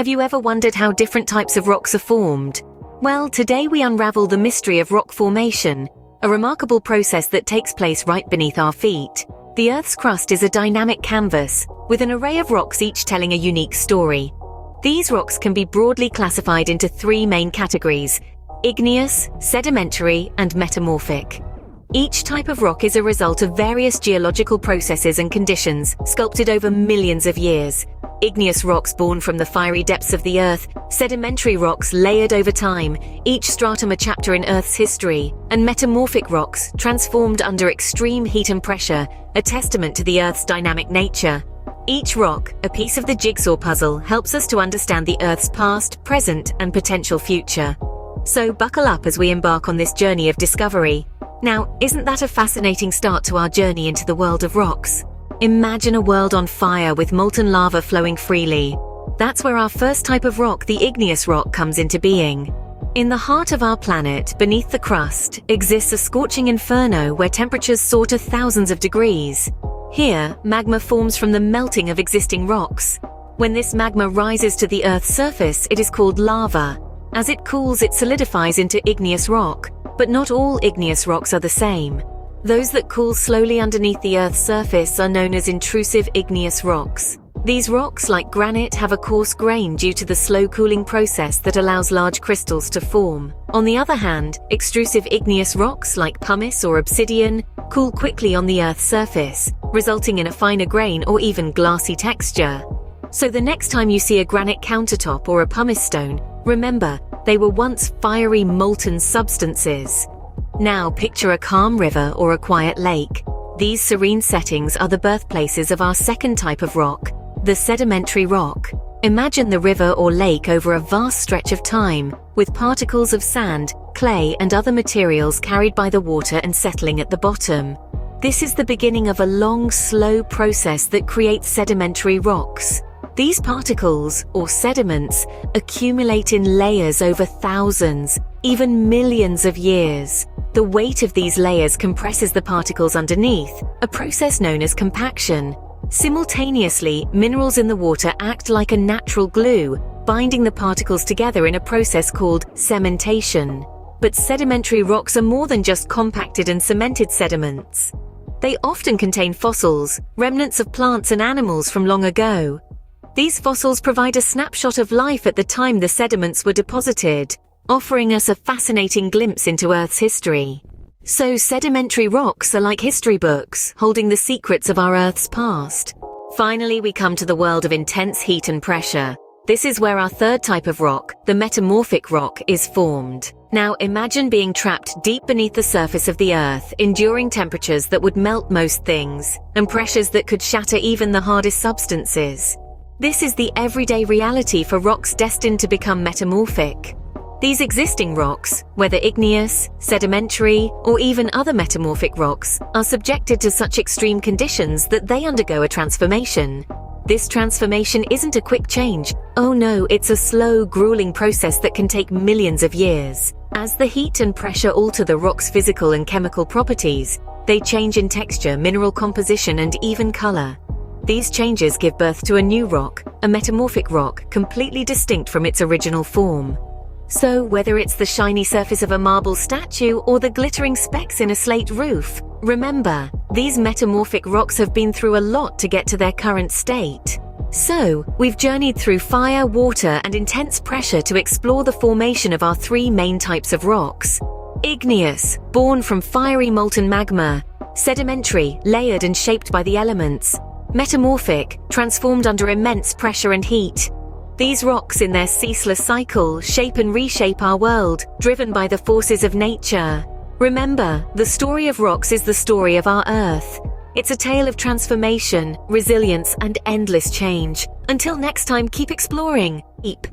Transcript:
Have you ever wondered how different types of rocks are formed? Well, today we unravel the mystery of rock formation, a remarkable process that takes place right beneath our feet. The Earth's crust is a dynamic canvas, with an array of rocks each telling a unique story. These rocks can be broadly classified into three main categories: igneous, sedimentary, and metamorphic. Each type of rock is a result of various geological processes and conditions sculpted over millions of years. Igneous rocks born from the fiery depths of the Earth, sedimentary rocks layered over time, each stratum a chapter in Earth's history, and metamorphic rocks transformed under extreme heat and pressure, a testament to the Earth's dynamic nature. Each rock, a piece of the jigsaw puzzle, helps us to understand the Earth's past, present, and potential future. So buckle up as we embark on this journey of discovery. Now, isn't that a fascinating start to our journey into the world of rocks? Imagine a world on fire with molten lava flowing freely. That's where our first type of rock, the igneous rock, comes into being. In the heart of our planet, beneath the crust, exists a scorching inferno where temperatures soar to thousands of degrees. Here, magma forms from the melting of existing rocks. When this magma rises to the Earth's surface, it is called lava. As it cools, it solidifies into igneous rock. But not all igneous rocks are the same. Those that cool slowly underneath the Earth's surface are known as intrusive igneous rocks. These rocks, like granite, have a coarse grain due to the slow cooling process that allows large crystals to form. On the other hand, extrusive igneous rocks, like pumice or obsidian, cool quickly on the Earth's surface, resulting in a finer grain or even glassy texture. So the next time you see a granite countertop or a pumice stone, remember, they were once fiery molten substances. Now picture a calm river or a quiet lake. These serene settings are the birthplaces of our second type of rock, the sedimentary rock. Imagine the river or lake over a vast stretch of time, with particles of sand, clay, and other materials carried by the water and settling at the bottom. This is the beginning of a long, slow process that creates sedimentary rocks. These particles, or sediments, accumulate in layers over thousands, even millions of years. The weight of these layers compresses the particles underneath, a process known as compaction. Simultaneously, minerals in the water act like a natural glue, binding the particles together in a process called cementation. But sedimentary rocks are more than just compacted and cemented sediments. They often contain fossils, remnants of plants and animals from long ago. These fossils provide a snapshot of life at the time the sediments were deposited, offering us a fascinating glimpse into Earth's history. So sedimentary rocks are like history books, holding the secrets of our Earth's past. Finally, we come to the world of intense heat and pressure. This is where our third type of rock, the metamorphic rock, is formed. Now imagine being trapped deep beneath the surface of the Earth, enduring temperatures that would melt most things, and pressures that could shatter even the hardest substances. This is the everyday reality for rocks destined to become metamorphic. These existing rocks, whether igneous, sedimentary, or even other metamorphic rocks, are subjected to such extreme conditions that they undergo a transformation. This transformation isn't a quick change. Oh no, it's a slow, grueling process that can take millions of years. As the heat and pressure alter the rock's physical and chemical properties, they change in texture, mineral composition, and even color. These changes give birth to a new rock, a metamorphic rock, completely distinct from its original form. So, whether it's the shiny surface of a marble statue or the glittering specks in a slate roof, remember, these metamorphic rocks have been through a lot to get to their current state. So, we've journeyed through fire, water, and intense pressure to explore the formation of our three main types of rocks. Igneous, born from fiery molten magma. Sedimentary, layered and shaped by the elements. Metamorphic, transformed under immense pressure and heat. These rocks, in their ceaseless cycle, shape and reshape our world, driven by the forces of nature. Remember, the story of rocks is the story of our Earth. It's a tale of transformation, resilience, and endless change. Until next time, keep exploring. Keep